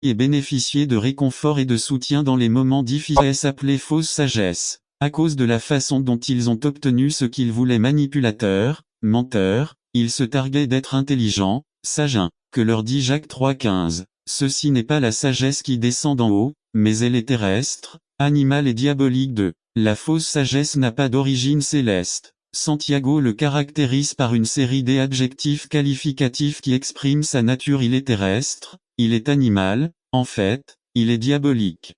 et bénéficier de réconfort et de soutien dans les moments difficiles appelée fausse sagesse. À cause de la façon dont ils ont obtenu ce qu'ils voulaient manipulateurs, menteurs, ils se targuaient d'être intelligents, sages. Que leur dit Jacques 3,15. Ceci n'est pas la sagesse qui descend d'en haut, mais elle est terrestre, animale et diabolique. La fausse sagesse n'a pas d'origine céleste. Santiago le caractérise par une série d'adjectifs qualificatifs qui expriment sa nature. Il est terrestre, il est animal, en fait, il est diabolique.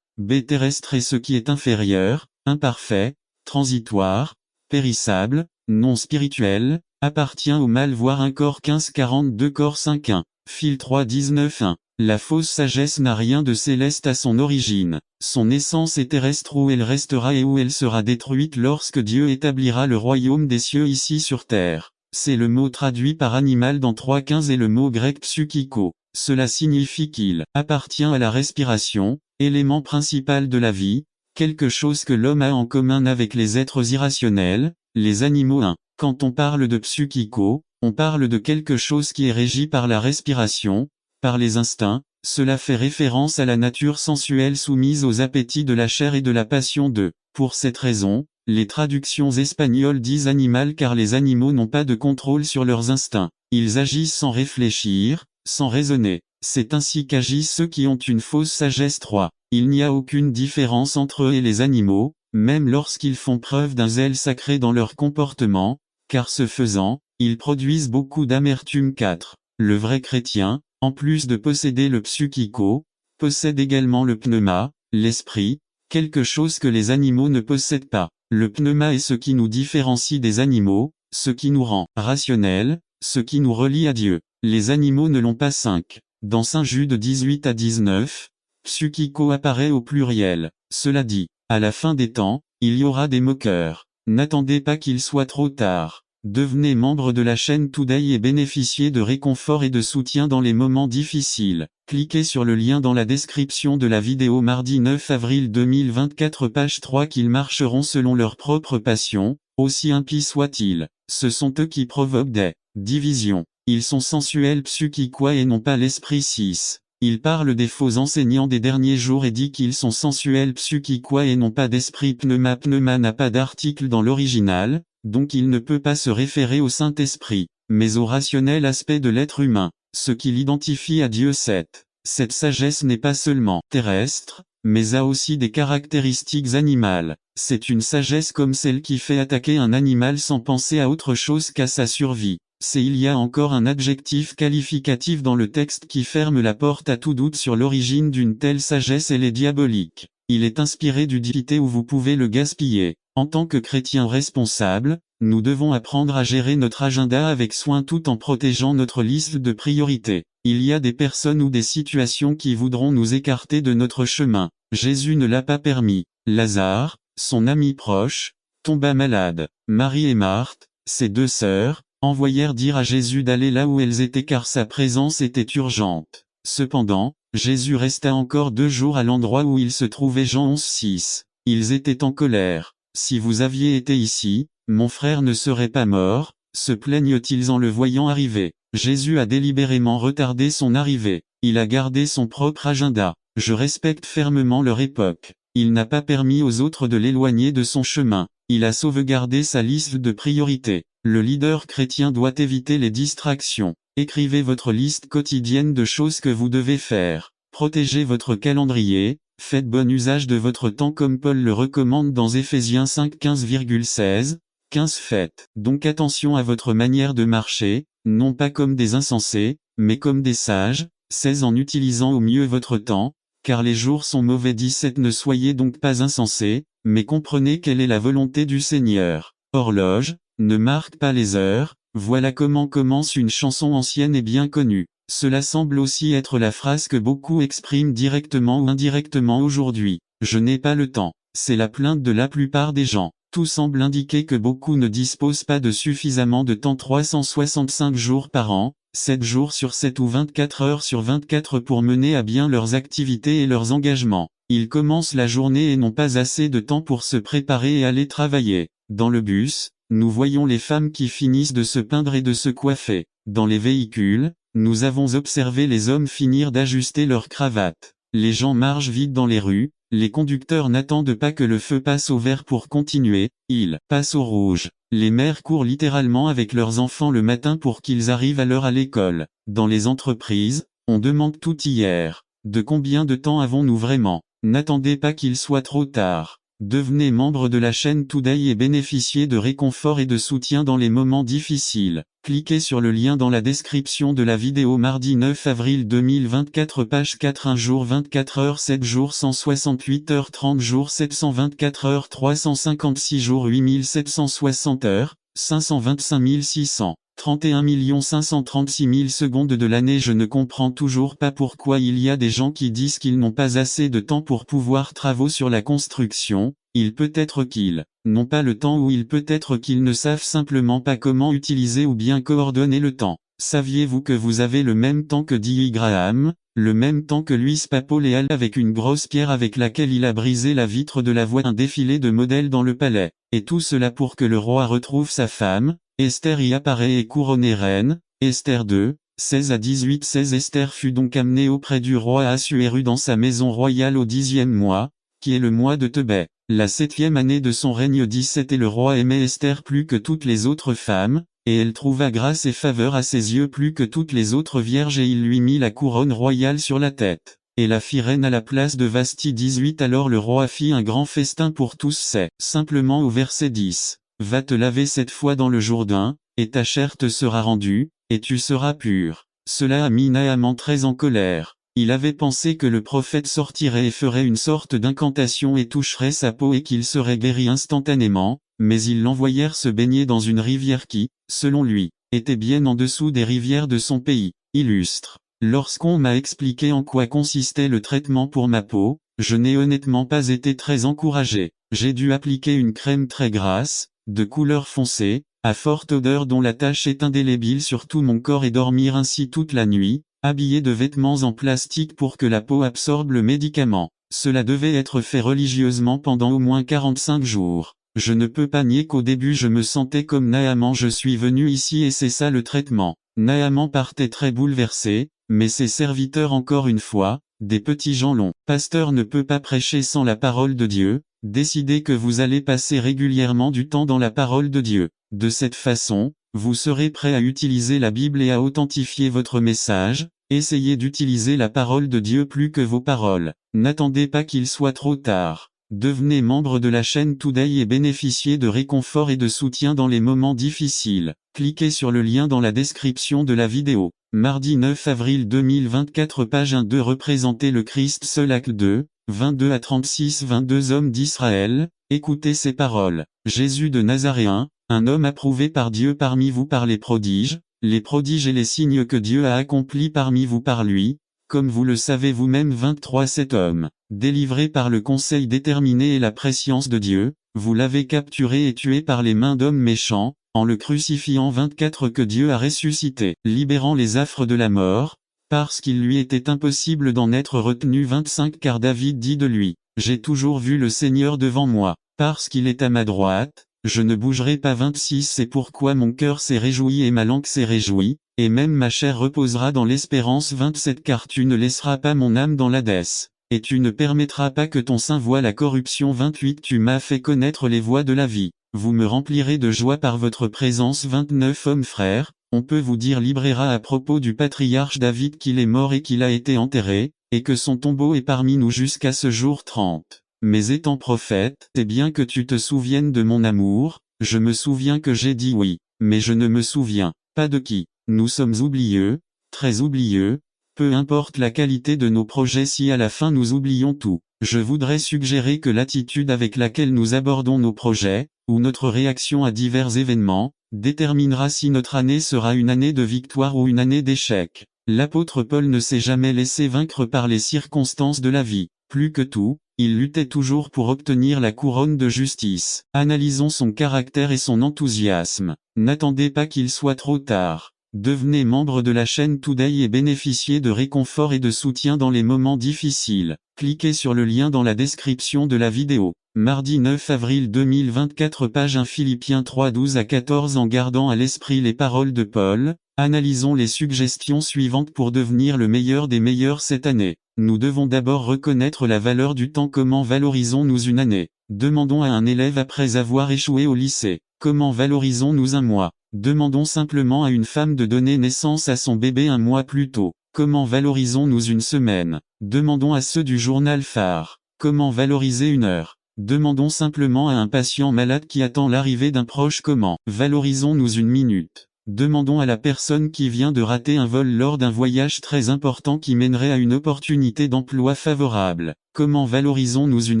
Terrestre est ce qui est inférieur, imparfait, transitoire, périssable, non spirituel, appartient au mal voire un corps 1542 corps 5.1. Fil 3.19.1. La fausse sagesse n'a rien de céleste à son origine. Son essence est terrestre où elle restera et où elle sera détruite lorsque Dieu établira le royaume des cieux ici sur terre. C'est le mot traduit par animal dans 3.15 et le mot grec psychiko. Cela signifie qu'il appartient à la respiration, élément principal de la vie, quelque chose que l'homme a en commun avec les êtres irrationnels, les animaux. Quand on parle de psychiko, on parle de quelque chose qui est régi par la respiration, par les instincts. Cela fait référence à la nature sensuelle soumise aux appétits de la chair et de la passion. Pour cette raison, les traductions espagnoles disent animal car les animaux n'ont pas de contrôle sur leurs instincts. Ils agissent sans réfléchir, sans raisonner. C'est ainsi qu'agissent ceux qui ont une fausse sagesse. 3. Il n'y a aucune différence entre eux et les animaux, même lorsqu'ils font preuve d'un zèle sacré dans leur comportement, car ce faisant, ils produisent beaucoup d'amertume. 4. Le vrai chrétien, en plus de posséder le psychiko, possède également le pneuma, l'esprit, quelque chose que les animaux ne possèdent pas. Le pneuma est ce qui nous différencie des animaux, ce qui nous rend rationnels, ce qui nous relie à Dieu. Les animaux ne l'ont pas. 5. Dans Saint Jude 18 à 19, psychiko apparaît au pluriel. Cela dit, à la fin des temps, il y aura des moqueurs. N'attendez pas qu'il soit trop tard. Devenez membre de la chaîne Today et bénéficiez de réconfort et de soutien dans les moments difficiles. Cliquez sur le lien dans la description de la vidéo mardi 9 avril 2024 page 3. Qu'ils marcheront selon leur propre passion, aussi impies soient-ils. Ce sont eux qui provoquent des divisions. Ils sont sensuels psychiquois et non pas l'esprit. 6. Il parle des faux enseignants des derniers jours et dit qu'ils sont sensuels psychiquois et non pas d'esprit. Pneuma n'a pas d'article dans l'original, donc il ne peut pas se référer au Saint-Esprit, mais au rationnel aspect de l'être humain, ce qui l'identifie à Dieu. 7. Cette sagesse n'est pas seulement terrestre, mais a aussi des caractéristiques animales. C'est une sagesse comme celle qui fait attaquer un animal sans penser à autre chose qu'à sa survie. Il y a encore un adjectif qualificatif dans le texte qui ferme la porte à tout doute sur l'origine d'une telle sagesse. Elle est diabolique. Il est inspiré du divinité où vous pouvez le gaspiller. En tant que chrétiens responsables, nous devons apprendre à gérer notre agenda avec soin tout en protégeant notre liste de priorités. Il y a des personnes ou des situations qui voudront nous écarter de notre chemin. Jésus ne l'a pas permis. Lazare, son ami proche, tomba malade. Marie et Marthe, ses deux sœurs, envoyèrent dire à Jésus d'aller là où elles étaient car sa présence était urgente. Cependant, Jésus resta encore 2 jours à l'endroit où il se trouvait. Jean 11,6. Ils étaient en colère. Si vous aviez été ici, mon frère ne serait pas mort, se plaignent-ils en le voyant arriver. Jésus a délibérément retardé son arrivée. Il a gardé son propre agenda. Je respecte fermement leur époque. Il n'a pas permis aux autres de l'éloigner de son chemin. Il a sauvegardé sa liste de priorités. Le leader chrétien doit éviter les distractions. Écrivez votre liste quotidienne de choses que vous devez faire. Protégez votre calendrier, faites bon usage de votre temps comme Paul le recommande dans Éphésiens 5 15,16. 15. Faites donc attention à votre manière de marcher, non pas comme des insensés, mais comme des sages. 16. En utilisant au mieux votre temps, car les jours sont mauvais. 17. Ne soyez donc pas insensés, mais comprenez quelle est la volonté du Seigneur. Horloge, ne marque pas les heures, voilà comment commence une chanson ancienne et bien connue. Cela semble aussi être la phrase que beaucoup expriment directement ou indirectement aujourd'hui. Je n'ai pas le temps. C'est la plainte de la plupart des gens. Tout semble indiquer que beaucoup ne disposent pas de suffisamment de temps. 365 jours par an, 7 jours sur 7 ou 24 heures sur 24 pour mener à bien leurs activités et leurs engagements. Ils commencent la journée et n'ont pas assez de temps pour se préparer et aller travailler. Dans le bus, nous voyons les femmes qui finissent de se peindre et de se coiffer. Dans les véhicules, Nous avons observé les hommes finir d'ajuster leurs cravates. Les gens marchent vite dans les rues, les conducteurs n'attendent pas que le feu passe au vert pour continuer, ils passent au rouge. Les mères courent littéralement avec leurs enfants le matin pour qu'ils arrivent à l'heure à l'école. Dans les entreprises, on demande tout hier. De combien de temps avons-nous vraiment? N'attendez pas qu'il soit trop tard. Devenez membre de la chaîne Today et bénéficiez de réconfort et de soutien dans les moments difficiles. Cliquez sur le lien dans la description de la vidéo. Mardi 9 avril 2024, page 4. 1 jour 24 heures 7 jours 168 heures 30 jours 724 heures 356 jours 8760 heures, 525 600. 31 536 000 secondes de l'année. Je ne comprends toujours pas pourquoi il y a des gens qui disent qu'ils n'ont pas assez de temps pour pouvoir travaux sur la construction. Il peut être qu'ils n'ont pas le temps ou il peut être qu'ils ne savent simplement pas comment utiliser ou bien coordonner le temps. Saviez-vous que vous avez le même temps que D.I. Graham, le même temps que Luis Papoleal avec une grosse pierre avec laquelle il a brisé la vitre de la voie, un défilé de modèles dans le palais, et tout cela pour que le roi retrouve sa femme. Esther y apparaît et est couronnée reine. Esther 2, 16 à 18. 16 Esther fut donc amenée auprès du roi Assuéru dans sa maison royale au 10e mois, qui est le mois de Tebet, la 7e année de son règne. 17 Et le roi aimait Esther plus que toutes les autres femmes, et elle trouva grâce et faveur à ses yeux plus que toutes les autres vierges, et il lui mit la couronne royale sur la tête, et la fit reine à la place de Vasti. 18 Alors le roi fit un grand festin pour tous. C'est simplement au verset 10. Va te laver 7 fois dans le Jourdain, et ta chair te sera rendue, et tu seras pur. Cela a mis Naaman très en colère. Il avait pensé que le prophète sortirait et ferait une sorte d'incantation et toucherait sa peau et qu'il serait guéri instantanément, mais ils l'envoyèrent se baigner dans une rivière qui, selon lui, était bien en dessous des rivières de son pays. Illustre. Lorsqu'on m'a expliqué en quoi consistait le traitement pour ma peau, je n'ai honnêtement pas été très encouragé. J'ai dû appliquer une crème très grasse, de couleur foncée, à forte odeur dont la tache est indélébile sur tout mon corps, et dormir ainsi toute la nuit, habillé de vêtements en plastique pour que la peau absorbe le médicament. Cela devait être fait religieusement pendant au moins 45 jours. Je ne peux pas nier qu'au début je me sentais comme Naaman. Je suis venu ici et c'est ça le traitement. Naaman partait très bouleversé, mais ses serviteurs, encore une fois, des petits gens longs. Pasteur ne peut pas prêcher sans la parole de Dieu. Décidez que vous allez passer régulièrement du temps dans la parole de Dieu. De cette façon, vous serez prêt à utiliser la Bible et à authentifier votre message. Essayez d'utiliser la parole de Dieu plus que vos paroles. N'attendez pas qu'il soit trop tard. Devenez membre de la chaîne Today et bénéficiez de réconfort et de soutien dans les moments difficiles. Cliquez sur le lien dans la description de la vidéo. Mardi 9 avril 2024, page 1. 2 Représenter le Christ seul. Acte 2, 22 à 36. 22 Hommes d'Israël, écoutez ces paroles. Jésus de Nazaréen, un homme approuvé par Dieu parmi vous par les prodiges et les signes que Dieu a accomplis parmi vous par lui, comme vous le savez vous-même. 23 Cet homme, délivré par le conseil déterminé et la prescience de Dieu, vous l'avez capturé et tué par les mains d'hommes méchants, en le crucifiant. 24 Que Dieu a ressuscité, libérant les affres de la mort, parce qu'il lui était impossible d'en être retenu. 25 Car David dit de lui, j'ai toujours vu le Seigneur devant moi, parce qu'il est à ma droite, je ne bougerai pas. 26 C'est pourquoi mon cœur s'est réjoui et ma langue s'est réjouie, et même ma chair reposera dans l'espérance. 27 Car tu ne laisseras pas mon âme dans l'Hadès, et tu ne permettras pas que ton sein voie la corruption. 28 Tu m'as fait connaître les voies de la vie, vous me remplirez de joie par votre présence. 29 Hommes frères, on peut vous dire libréra à propos du patriarche David qu'il est mort et qu'il a été enterré, et que son tombeau est parmi nous jusqu'à ce jour. 30 Mais étant prophète, c'est bien que tu te souviennes de mon amour. Je me souviens que j'ai dit oui, mais je ne me souviens pas de qui. Nous sommes oublieux, très oublieux, peu importe la qualité de nos projets si à la fin nous oublions tout. Je voudrais suggérer que l'attitude avec laquelle nous abordons nos projets, ou notre réaction à divers événements, déterminera si notre année sera une année de victoire ou une année d'échec. L'apôtre Paul ne s'est jamais laissé vaincre par les circonstances de la vie. Plus que tout, il luttait toujours pour obtenir la couronne de justice. Analysons son caractère et son enthousiasme. N'attendez pas qu'il soit trop tard. Devenez membre de la chaîne Today et bénéficiez de réconfort et de soutien dans les moments difficiles. Cliquez sur le lien dans la description de la vidéo. Mardi 9 avril 2024, page 1. Philippiens 3 12 à 14. En gardant à l'esprit les paroles de Paul, Analysons les suggestions suivantes pour devenir le meilleur des meilleurs cette année. Nous devons d'abord reconnaître la valeur du temps. Comment valorisons-nous une année? Demandons à un élève après avoir échoué au lycée. Comment valorisons-nous un mois? Demandons simplement à une femme de donner naissance à son bébé un mois plus tôt. Comment valorisons-nous une semaine? Demandons à ceux du journal phare. Comment valoriser une heure? Demandons simplement à un patient malade qui attend l'arrivée d'un proche. Comment valorisons-nous une minute? Demandons à la personne qui vient de rater un vol lors d'un voyage très important qui mènerait à une opportunité d'emploi favorable. Comment valorisons-nous une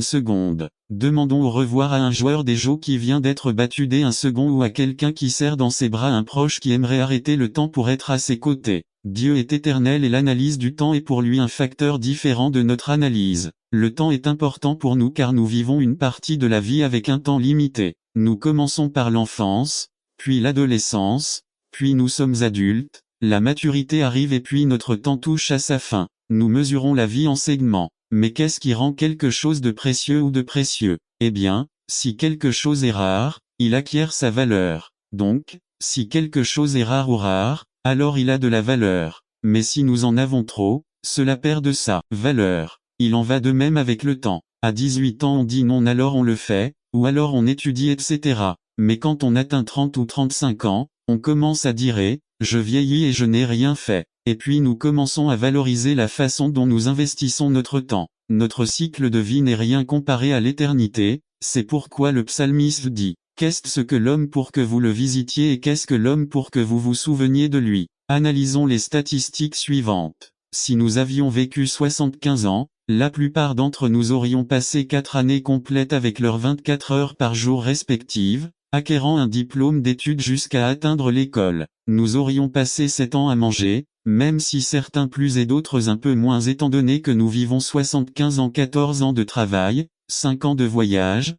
seconde? Demandons au revoir à un joueur des jeux qui vient d'être battu dès un second ou à quelqu'un qui serre dans ses bras un proche qui aimerait arrêter le temps pour être à ses côtés. Dieu est éternel et l'analyse du temps est pour lui un facteur différent de notre analyse. Le temps est important pour nous car nous vivons une partie de la vie avec un temps limité. Nous commençons par l'enfance, puis l'adolescence, puis nous sommes adultes, la maturité arrive et puis notre temps touche à sa fin. Nous mesurons la vie en segments. Mais qu'est-ce qui rend quelque chose de précieux ou de précieux? Eh bien, si quelque chose est rare, il acquiert sa valeur. Donc, si quelque chose est rare ou rare, alors il a de la valeur. Mais si nous en avons trop, cela perd de sa valeur. Il en va de même avec le temps. À 18 ans on dit non alors on le fait, ou alors on étudie etc. Mais quand on atteint 30 ou 35 ans, on commence à dire je vieillis et je n'ai rien fait. Et puis nous commençons à valoriser la façon dont nous investissons notre temps. Notre cycle de vie n'est rien comparé à l'éternité, c'est pourquoi le psalmiste dit, qu'est-ce que l'homme pour que vous le visitiez et qu'est-ce que l'homme pour que vous vous souveniez de lui? Analysons les statistiques suivantes. Si nous avions vécu 75 ans, la plupart d'entre nous aurions passé 4 années complètes avec leurs 24 heures par jour respectives, acquérant un diplôme d'études jusqu'à atteindre l'école. Nous aurions passé 7 ans à manger, même si certains plus et d'autres un peu moins étant donné que nous vivons 75 ans 14 ans de travail, 5 ans de voyage,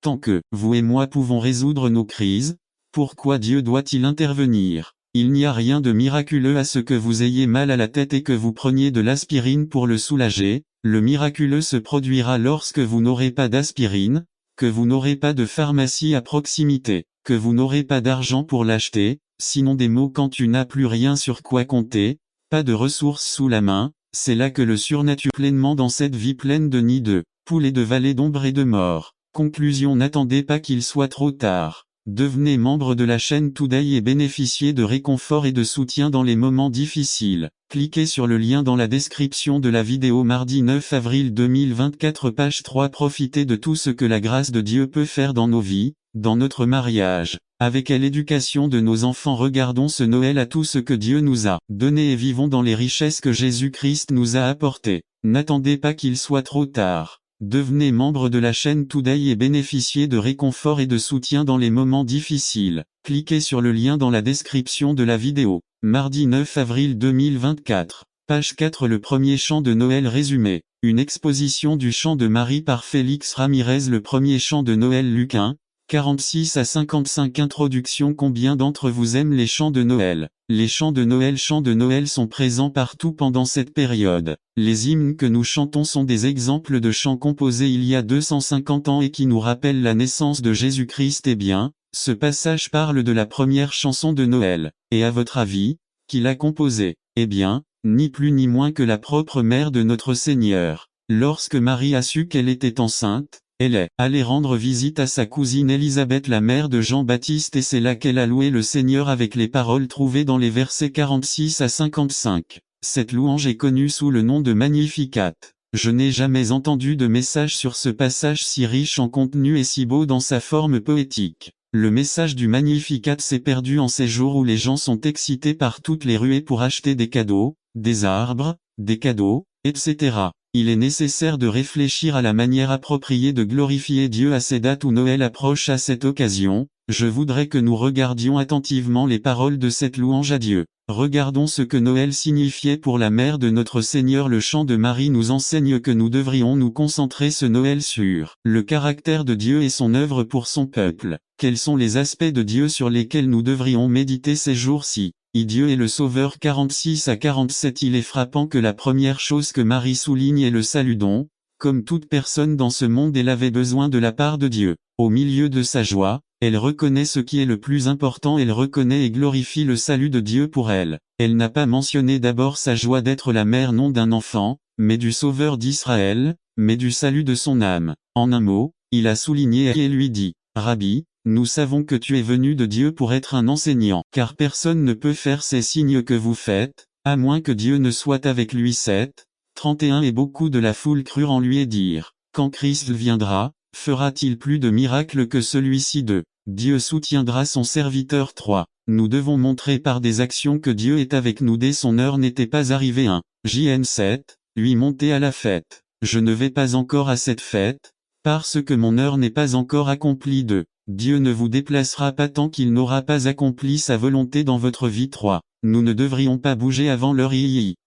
tant que vous et moi pouvons résoudre nos crises, pourquoi Dieu doit-il intervenir? Il n'y a rien de miraculeux à ce que vous ayez mal à la tête et que vous preniez de l'aspirine pour le soulager, le miraculeux se produira lorsque vous n'aurez pas d'aspirine, que vous n'aurez pas de pharmacie à proximité, que vous n'aurez pas d'argent pour l'acheter, sinon des mots quand tu n'as plus rien sur quoi compter, pas de ressources sous la main, c'est là que le surnaturel pleinement dans cette vie pleine de nids de poules et de vallées d'ombre et de mort. Conclusion: n'attendez pas qu'il soit trop tard. Devenez membre de la chaîne Today et bénéficiez de réconfort et de soutien dans les moments difficiles. Cliquez sur le lien dans la description de la vidéo. Mardi 9 avril 2024 page 3. Profitez de tout ce que la grâce de Dieu peut faire dans nos vies, dans notre mariage, avec l'éducation de nos enfants. Regardons ce Noël à tout ce que Dieu nous a donné et vivons dans les richesses que Jésus-Christ nous a apportées. N'attendez pas qu'il soit trop tard. Devenez membre de la chaîne Today et bénéficiez de réconfort et de soutien dans les moments difficiles. Cliquez sur le lien dans la description de la vidéo. Mardi 9 avril 2024. Page 4. Le premier chant de Noël résumé. Une exposition du chant de Marie par Félix Ramirez. Le premier chant de Noël. Luc 1, 46 à 55. Introduction. Combien d'entre vous aiment les chants de Noël? Les chants de Noël sont présents partout pendant cette période. Les hymnes que nous chantons sont des exemples de chants composés il y a 250 ans et qui nous rappellent la naissance de Jésus-Christ. Eh bien, ce passage parle de la première chanson de Noël. Et à votre avis, qui l'a composée? Eh bien, ni plus ni moins que la propre mère de notre Seigneur. Lorsque Marie a su qu'elle était enceinte, elle est allée rendre visite à sa cousine Élisabeth, la mère de Jean-Baptiste, et c'est là qu'elle a loué le Seigneur avec les paroles trouvées dans les versets 46 à 55. Cette louange est connue sous le nom de Magnificat. Je n'ai jamais entendu de message sur ce passage si riche en contenu et si beau dans sa forme poétique. Le message du Magnificat s'est perdu en ces jours où les gens sont excités par toutes les ruées pour acheter des cadeaux, des arbres, des cadeaux, etc. Il est nécessaire de réfléchir à la manière appropriée de glorifier Dieu à ces dates où Noël approche. À cette occasion, je voudrais que nous regardions attentivement les paroles de cette louange à Dieu. Regardons ce que Noël signifiait pour la mère de notre Seigneur. Le chant de Marie nous enseigne que nous devrions nous concentrer ce Noël sur le caractère de Dieu et son œuvre pour son peuple. Quels sont les aspects de Dieu sur lesquels nous devrions méditer ces jours-ci? Dieu est le Sauveur. 46 à 47. Il est frappant que la première chose que Marie souligne est le salut dont, comme toute personne dans ce monde, elle avait besoin de la part de Dieu. Au milieu de sa joie, Elle reconnaît ce qui est le plus important, elle reconnaît et glorifie le salut de Dieu pour elle. Elle n'a pas mentionné d'abord sa joie d'être la mère non d'un enfant, mais du Sauveur d'Israël, mais du salut de son âme. En un mot, il a souligné et lui dit, « Rabbi, nous savons que tu es venu de Dieu pour être un enseignant, car personne ne peut faire ces signes que vous faites, à moins que Dieu ne soit avec lui. » 7:31 Et beaucoup de la foule crurent en lui et dirent, « Quand Christ viendra, fera-t-il plus de miracles que celui-ci » Dieu soutiendra son serviteur. 3. Nous devons montrer par des actions que Dieu est avec nous dès son heure n'était pas arrivée. 1. JN 7, lui monter à la fête. Je ne vais pas encore à cette fête, parce que mon heure n'est pas encore accomplie. 2. Dieu ne vous déplacera pas tant qu'il n'aura pas accompli sa volonté dans votre vie. 3. Nous ne devrions pas bouger avant l'heure.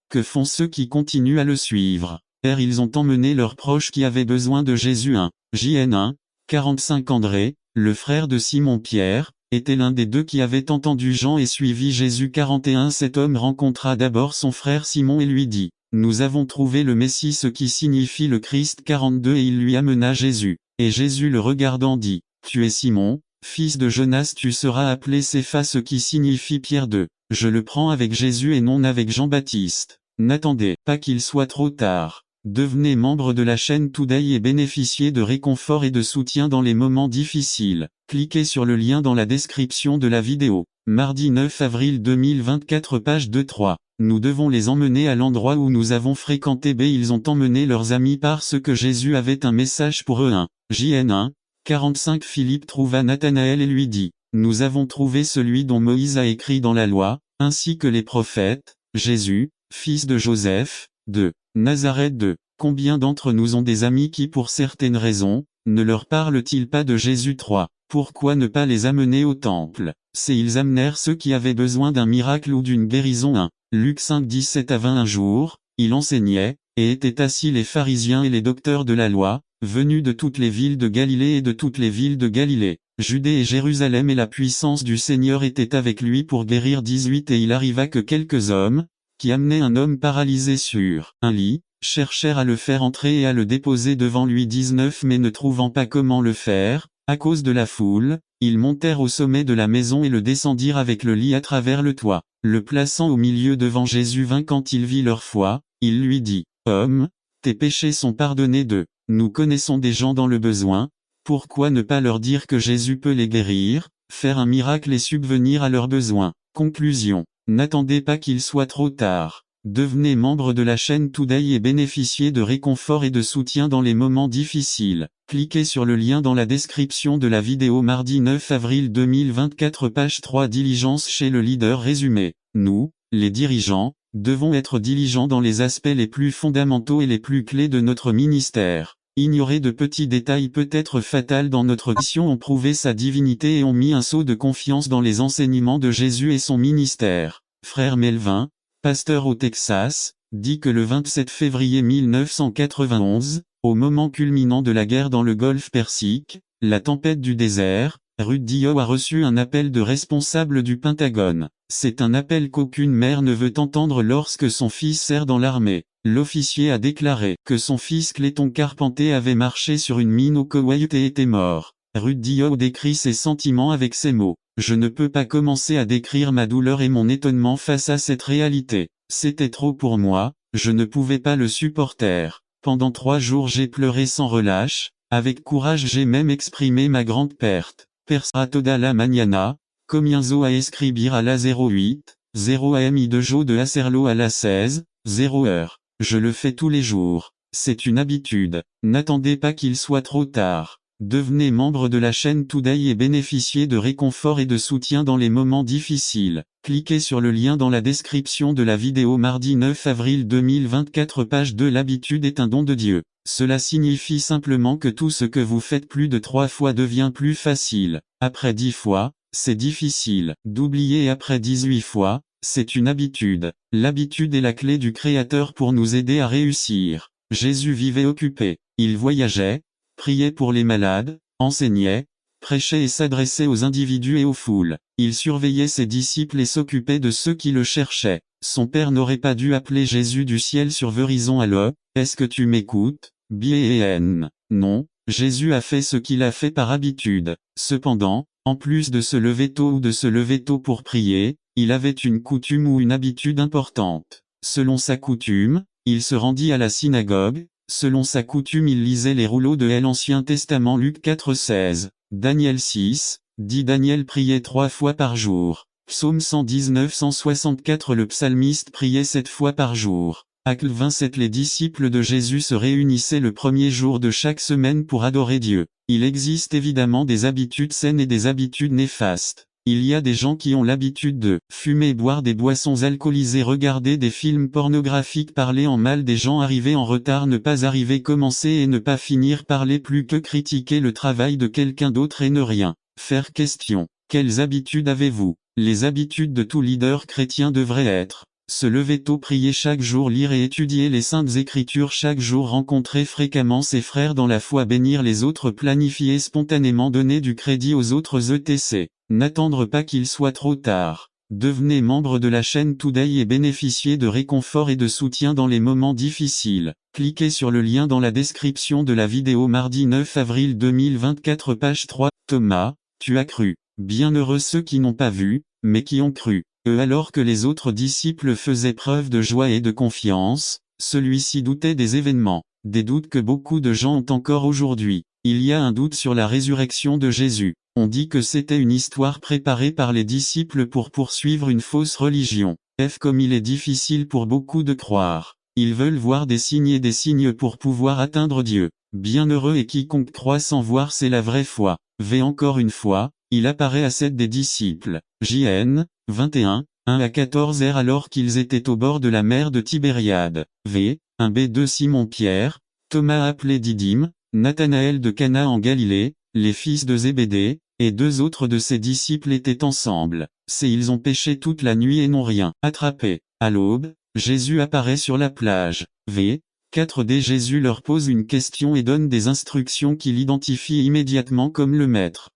Que font ceux qui continuent à le suivre? Ils ont emmené leurs proches qui avaient besoin de Jésus. 1. JN 1, 45 André, le frère de Simon-Pierre, était l'un des deux qui avait entendu Jean et suivi Jésus. 41 Cet homme rencontra d'abord son frère Simon et lui dit, « Nous avons trouvé le Messie, ce qui signifie le Christ. 42 Et il lui amena Jésus. Et Jésus le regardant dit, « Tu es Simon, fils de Jonas, tu seras appelé Cépha, ce qui signifie Pierre. 2. Je le prends avec Jésus et non avec Jean-Baptiste. N'attendez pas qu'il soit trop tard. Devenez membre de la chaîne Today et bénéficiez de réconfort et de soutien dans les moments difficiles. Cliquez sur le lien dans la description de la vidéo. Mardi 9 avril 2024 page 2-3. Nous devons les emmener à l'endroit où nous avons fréquenté. Ils ont emmené leurs amis parce que Jésus avait un message pour eux. 1. JN 1, 45 Philippe trouva Nathanaël et lui dit, « Nous avons trouvé celui dont Moïse a écrit dans la loi, ainsi que les prophètes, Jésus, fils de Joseph, de Nazareth. 2. Combien d'entre nous ont des amis qui pour certaines raisons, ne leur parlent-ils pas de Jésus? 3. Pourquoi ne pas les amener au temple? Ils amenèrent ceux qui avaient besoin d'un miracle ou d'une guérison. 1. Luc 5 17-20 Un jour, il enseignait, et étaient assis les pharisiens et les docteurs de la loi, venus de toutes les villes de Galilée et de toutes les villes de Galilée, Judée et Jérusalem, et la puissance du Seigneur était avec lui pour guérir. 18 Et il arriva que quelques hommes, qui amenaient un homme paralysé sur un lit, cherchèrent à le faire entrer et à le déposer devant lui. 19 Mais ne trouvant pas comment le faire, à cause de la foule, ils montèrent au sommet de la maison et le descendirent avec le lit à travers le toit, le plaçant au milieu devant Jésus. 20 Quand il vit leur foi, il lui dit, « Homme, tes péchés sont pardonnés. 2. Nous connaissons des gens dans le besoin, pourquoi ne pas leur dire que Jésus peut les guérir, faire un miracle et subvenir à leurs besoins? Conclusion. N'attendez pas qu'il soit trop tard. Devenez membre de la chaîne Today et bénéficiez de réconfort et de soutien dans les moments difficiles. Cliquez sur le lien dans la description de la vidéo. Mardi 9 avril 2024 page 3 Diligence chez le leader. Résumé. Nous, les dirigeants, devons être diligents dans les aspects les plus fondamentaux et les plus clés de notre ministère. Ignorer de petits détails peut être fatal dans notre mission. Ont prouvé sa divinité et ont mis un sceau de confiance dans les enseignements de Jésus et son ministère. Frère Melvin, pasteur au Texas, dit que le 27 février 1991, au moment culminant de la guerre dans le Golfe Persique, la tempête du désert, Rudy Howe a reçu un appel de responsable du Pentagone. C'est un appel qu'aucune mère ne veut entendre lorsque son fils sert dans l'armée. L'officier a déclaré que son fils Clayton Carpenter avait marché sur une mine au Koweït et était mort. Rudy Howe décrit ses sentiments avec ces mots. « Je ne peux pas commencer à décrire ma douleur et mon étonnement face à cette réalité. C'était trop pour moi, je ne pouvais pas le supporter. Pendant 3 jours j'ai pleuré sans relâche, avec courage j'ai même exprimé ma grande perte. Persera toda la mañana, comienzo a escribir à la 08, 0 ami de Jo de Acerlo à la 16, 0 heure. Je le fais tous les jours. C'est une habitude. N'attendez pas qu'il soit trop tard. Devenez membre de la chaîne Today et bénéficiez de réconfort et de soutien dans les moments difficiles. Cliquez sur le lien dans la description de la vidéo. Mardi 9 avril 2024 page 2 L'habitude est un don de Dieu. Cela signifie simplement que tout ce que vous faites plus de 3 fois devient plus facile. Après 10 fois, c'est difficile d'oublier et après 18 fois, c'est une habitude. L'habitude est la clé du Créateur pour nous aider à réussir. Jésus vivait occupé. Il voyageait, priait pour les malades, enseignait, prêchait et s'adressait aux individus et aux foules. Il surveillait ses disciples et s'occupait de ceux qui le cherchaient. Son père n'aurait pas dû appeler Jésus du ciel sur Verizon. Allô, est-ce que tu m'écoutes? Bien. Non, Jésus a fait ce qu'il a fait par habitude. Cependant, En plus de se lever tôt ou de se lever tôt pour prier, il avait une coutume ou une habitude importante. Selon sa coutume, il se rendit à la synagogue. Selon sa coutume, il lisait les rouleaux de l'Ancien Testament. Luc 4,16. Daniel 6, dit Daniel priait 3 fois par jour. Psaume 119-164. Le psalmiste priait 7 fois par jour. Acte 27. Les disciples de Jésus se réunissaient le premier jour de chaque semaine pour adorer Dieu. Il existe évidemment des habitudes saines et des habitudes néfastes. Il y a des gens qui ont l'habitude de fumer, boire des boissons alcoolisées, regarder des films pornographiques, parler en mal des gens, arriver en retard, ne pas arriver, commencer et ne pas finir, parler plus que critiquer le travail de quelqu'un d'autre et ne rien faire. Question. Quelles habitudes avez-vous? Les habitudes de tout leader chrétien devraient être: se lever tôt, prier chaque jour, lire et étudier les Saintes Écritures chaque jour, rencontrer fréquemment ses frères dans la foi, bénir les autres, planifier spontanément, donner du crédit aux autres, etc. N'attendre pas qu'il soit trop tard. Devenez membre de la chaîne Today et bénéficiez de réconfort et de soutien dans les moments difficiles. Cliquez sur le lien dans la description de la vidéo. Mardi 9 avril 2024, page 3. Thomas, tu as cru. Bienheureux ceux qui n'ont pas vu, mais qui ont cru. Alors que les autres disciples faisaient preuve de joie et de confiance, celui-ci doutait des événements. Des doutes que beaucoup de gens ont encore aujourd'hui. Il y a un doute sur la résurrection de Jésus. On dit que c'était une histoire préparée par les disciples pour poursuivre une fausse religion. Comme il est difficile pour beaucoup de croire. Ils veulent voir des signes pour pouvoir atteindre Dieu. Bienheureux et quiconque croit sans voir, c'est la vraie foi. Encore une fois, il apparaît à 7 des disciples. JN 21, 1 à 14 r alors qu'ils étaient au bord de la mer de Tibériade. 1b2 Simon-Pierre, Thomas appelé Didyme, Nathanaël de Cana en Galilée, les fils de Zébédée, et 2 autres de ses disciples étaient ensemble. Ils ont pêché toute la nuit et n'ont rien attrapé. À l'aube, Jésus apparaît sur la plage. 4d Jésus leur pose une question et donne des instructions qu'il identifie immédiatement comme le maître.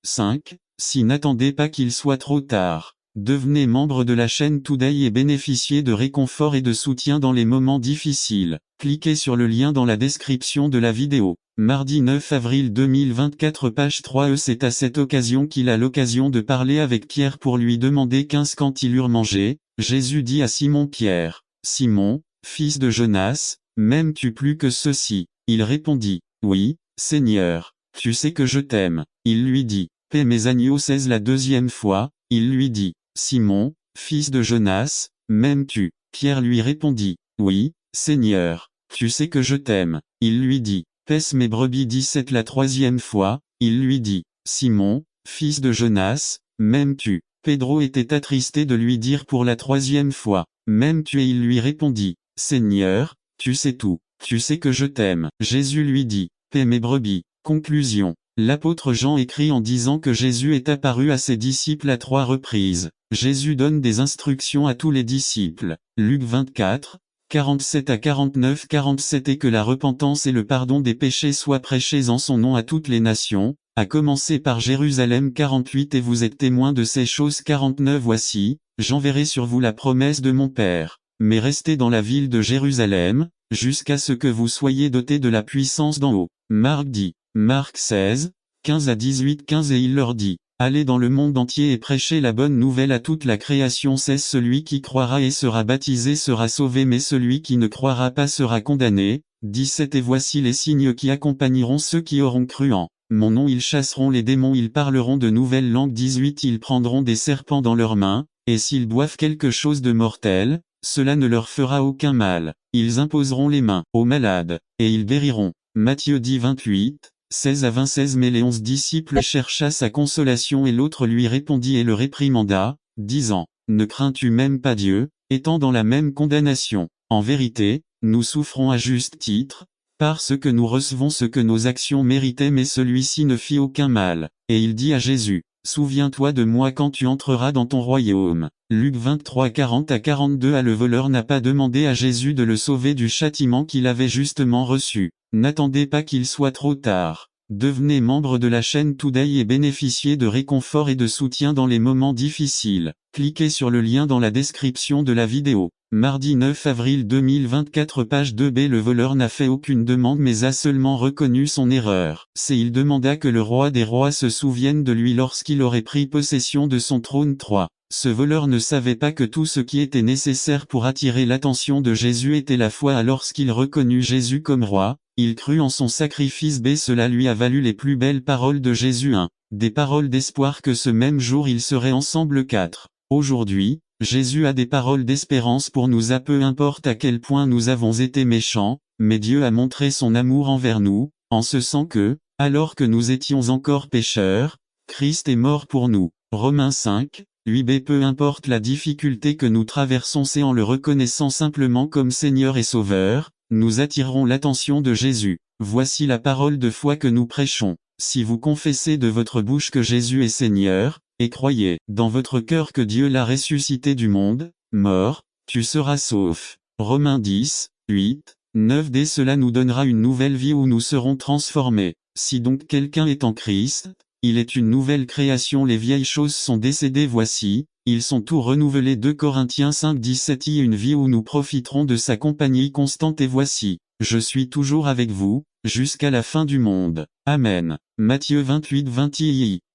5. Si n'attendez pas qu'il soit trop tard. Devenez membre de la chaîne Today et bénéficiez de réconfort et de soutien dans les moments difficiles. Cliquez sur le lien dans la description de la vidéo. Mardi 9 avril 2024, page 3. C'est à cette occasion qu'il a l'occasion de parler avec Pierre pour lui demander 15. Quand ils eurent mangé, Jésus dit à Simon-Pierre: Simon, fils de Jonas, m'aimes-tu plus que ceux-ci? Il répondit: Oui, Seigneur, tu sais que je t'aime. Il lui dit: paie mes agneaux. 16 La deuxième fois, il lui dit: Simon, fils de Jonas, m'aimes-tu? Pierre lui répondit: Oui, Seigneur, tu sais que je t'aime. Il lui dit: paisse mes brebis. 17 La troisième fois, il lui dit: Simon, fils de Jonas, m'aimes-tu? Pedro était attristé de lui dire pour la troisième fois: m'aimes-tu? Et il lui répondit: Seigneur, tu sais tout, tu sais que je t'aime. Jésus lui dit: paie mes brebis. Conclusion. L'apôtre Jean écrit en disant que Jésus est apparu à ses disciples à 3 reprises. Jésus donne des instructions à tous les disciples. Luc 24, 47 à 49. 47 Et que la repentance et le pardon des péchés soient prêchés en son nom à toutes les nations, à commencer par Jérusalem. 48 Et vous êtes témoins de ces choses. 49 Voici, j'enverrai sur vous la promesse de mon Père. Mais restez dans la ville de Jérusalem, jusqu'à ce que vous soyez dotés de la puissance d'en haut. Marc dit. Marc 16, 15 à 18. 15 Et il leur dit: allez dans le monde entier et prêchez la bonne nouvelle à toute la création. 16 Celui qui croira et sera baptisé sera sauvé, mais celui qui ne croira pas sera condamné. 17 Et voici les signes qui accompagneront ceux qui auront cru en mon nom: ils chasseront les démons, ils parleront de nouvelles langues. 18 Ils prendront des serpents dans leurs mains, et s'ils boivent quelque chose de mortel, cela ne leur fera aucun mal. Ils imposeront les mains aux malades, et ils guériront. Matthieu 10 28, 16 à 20. 16 Mais les 11 disciples chercha sa consolation et l'autre lui répondit et le réprimanda, disant: ne crains-tu même pas Dieu, étant dans la même condamnation? En vérité, nous souffrons à juste titre, parce que nous recevons ce que nos actions méritaient, mais celui-ci ne fit aucun mal. Et il dit à Jésus: souviens-toi de moi quand tu entreras dans ton royaume. Luc 23 40 à 42. Le voleur n'a pas demandé à Jésus de le sauver du châtiment qu'il avait justement reçu. N'attendez pas qu'il soit trop tard. Devenez membre de la chaîne Today et bénéficiez de réconfort et de soutien dans les moments difficiles. Cliquez sur le lien dans la description de la vidéo. Mardi 9 avril 2024 page 2b. Le voleur n'a fait aucune demande mais a seulement reconnu son erreur. Il demanda que le roi des rois se souvienne de lui lorsqu'il aurait pris possession de son trône. 3. Ce voleur ne savait pas que tout ce qui était nécessaire pour attirer l'attention de Jésus était la foi. Lorsqu'il reconnut Jésus comme roi, il crut en son sacrifice. Cela lui a valu les plus belles paroles de Jésus. 1. Des paroles d'espoir que ce même jour ils seraient ensemble. 4. Aujourd'hui, Jésus a des paroles d'espérance pour nous. Peu importe à quel point nous avons été méchants, mais Dieu a montré son amour envers nous, en ce sens que, alors que nous étions encore pécheurs, Christ est mort pour nous. Romains 5, 8b. Peu importe la difficulté que nous traversons, c'est en le reconnaissant simplement comme Seigneur et Sauveur, nous attirerons l'attention de Jésus. Voici la parole de foi que nous prêchons. Si vous confessez de votre bouche que Jésus est Seigneur, et croyez dans votre cœur que Dieu l'a ressuscité du monde, mort, tu seras sauf. Romains 10, 8, 9d. Cela nous donnera une nouvelle vie où nous serons transformés. Si donc quelqu'un est en Christ, il est une nouvelle création. Les vieilles choses sont décédées, voici, ils sont tout renouvelés. 2 Corinthiens 5, 17. Il y a une vie où nous profiterons de sa compagnie constante et voici, je suis toujours avec vous, jusqu'à la fin du monde. Amen. Matthieu 28, 20.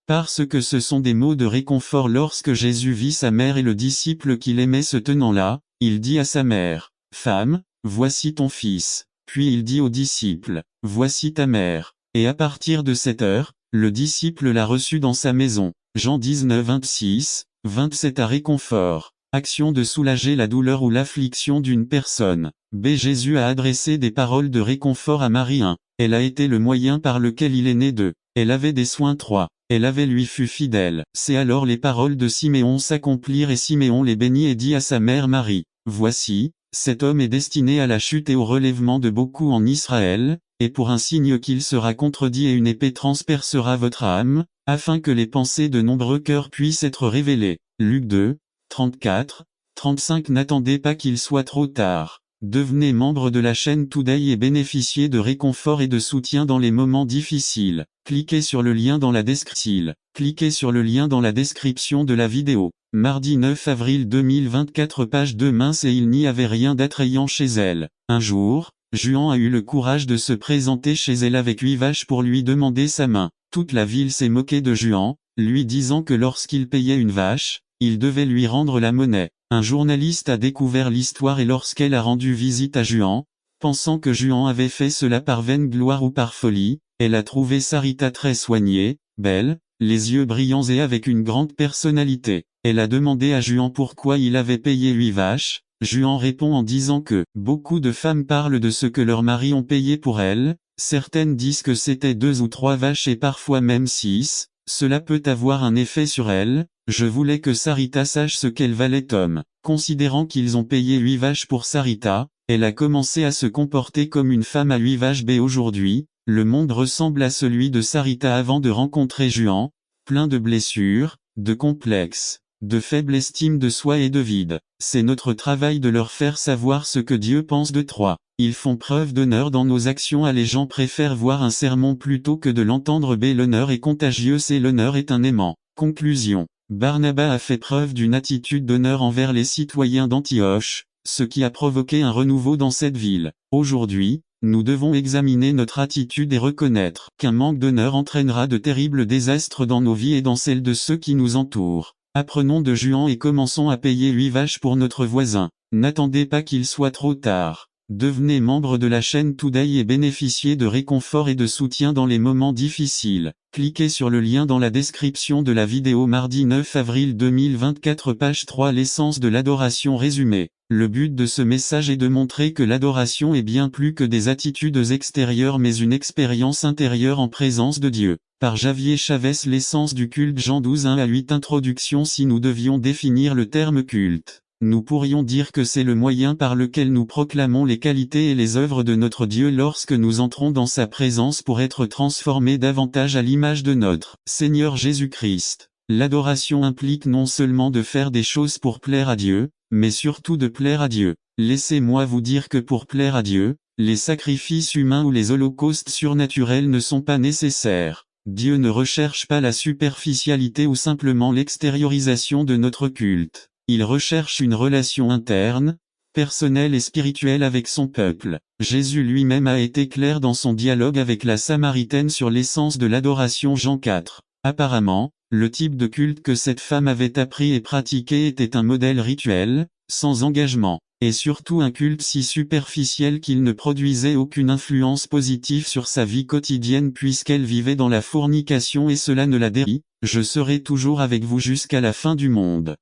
Parce que ce sont des mots de réconfort. Lorsque Jésus vit sa mère et le disciple qu'il aimait se tenant là, il dit à sa mère, « Femme, voici ton fils ». Puis il dit au disciple, « Voici ta mère ». Et à partir de cette heure, le disciple l'a reçu dans sa maison. Jean 19, 26, 27. À réconfort. Action de soulager la douleur ou l'affliction d'une personne. Jésus a adressé des paroles de réconfort à Marie. 1. Elle a été le moyen par lequel il est né. 2. Elle avait des soins. 3. Elle avait lui fut fidèle. C'est alors les paroles de Siméon s'accomplirent et Siméon les bénit et dit à sa mère Marie, « Voici, cet homme est destiné à la chute et au relèvement de beaucoup en Israël, et pour un signe qu'il sera contredit et une épée transpercera votre âme, afin que les pensées de nombreux cœurs puissent être révélées. » Luc 2, 34, 35. N'attendez pas qu'il soit trop tard. Devenez membre de la chaîne Today et bénéficiez de réconfort et de soutien dans les moments difficiles. Cliquez sur le lien dans la description. Cliquez sur le lien dans la description de la vidéo. Mardi 9 avril 2024 page 2 mince et il n'y avait rien d'attrayant chez elle. Un jour, Juan a eu le courage de se présenter chez elle avec 8 vaches pour lui demander sa main. Toute la ville s'est moquée de Juan, lui disant que lorsqu'il payait une vache, il devait lui rendre la monnaie. Un journaliste a découvert l'histoire et lorsqu'elle a rendu visite à Juan, pensant que Juan avait fait cela par vaine gloire ou par folie, elle a trouvé Sarita très soignée, belle, les yeux brillants et avec une grande personnalité. Elle a demandé à Juan pourquoi il avait payé 8 vaches. Juan répond en disant que beaucoup de femmes parlent de ce que leurs maris ont payé pour elles, certaines disent que c'était 2 ou 3 vaches et parfois même 6, cela peut avoir un effet sur elles. Je voulais que Sarita sache ce qu'elle valait. Tom. Considérant qu'ils ont payé 8 vaches pour Sarita, elle a commencé à se comporter comme une femme à 8 vaches. Aujourd'hui, le monde ressemble à celui de Sarita avant de rencontrer Juan, plein de blessures, de complexes, de faible estime de soi et de vide. C'est notre travail de leur faire savoir ce que Dieu pense de 3. Ils font preuve d'honneur dans nos actions. Les gens préfèrent voir un sermon plutôt que de l'entendre. L'honneur est contagieux. L'honneur est un aimant. Conclusion. Barnabas a fait preuve d'une attitude d'honneur envers les citoyens d'Antioche, ce qui a provoqué un renouveau dans cette ville. Aujourd'hui, nous devons examiner notre attitude et reconnaître qu'un manque d'honneur entraînera de terribles désastres dans nos vies et dans celles de ceux qui nous entourent. Apprenons de Juan et commençons à payer 8 vaches pour notre voisin. N'attendez pas qu'il soit trop tard. Devenez membre de la chaîne Today et bénéficiez de réconfort et de soutien dans les moments difficiles. Cliquez sur le lien dans la description de la vidéo. Mardi 9 avril 2024 page 3. L'essence de l'adoration résumée. Le but de ce message est de montrer que l'adoration est bien plus que des attitudes extérieures mais une expérience intérieure en présence de Dieu. Par Javier Chavez. L'essence du culte. Jean 12, 1 à 8. Introduction. Si nous devions définir le terme culte, nous pourrions dire que c'est le moyen par lequel nous proclamons les qualités et les œuvres de notre Dieu lorsque nous entrons dans sa présence pour être transformés davantage à l'image de notre Seigneur Jésus-Christ. L'adoration implique non seulement de faire des choses pour plaire à Dieu, mais surtout de plaire à Dieu. Laissez-moi vous dire que pour plaire à Dieu, Les sacrifices humains ou les holocaustes surnaturels ne sont pas nécessaires. Dieu ne recherche pas la superficialité ou simplement l'extériorisation de notre culte. Il recherche une relation interne, personnelle et spirituelle avec son peuple. Jésus lui-même a été clair dans son dialogue avec la Samaritaine sur l'essence de l'adoration Jean 4. Apparemment, le type de culte que cette femme avait appris et pratiqué était un modèle rituel, sans engagement, et surtout un culte si superficiel qu'il ne produisait aucune influence positive sur sa vie quotidienne puisqu'elle vivait dans la fornication et cela ne la dérit. Je serai toujours avec vous jusqu'à la fin du monde.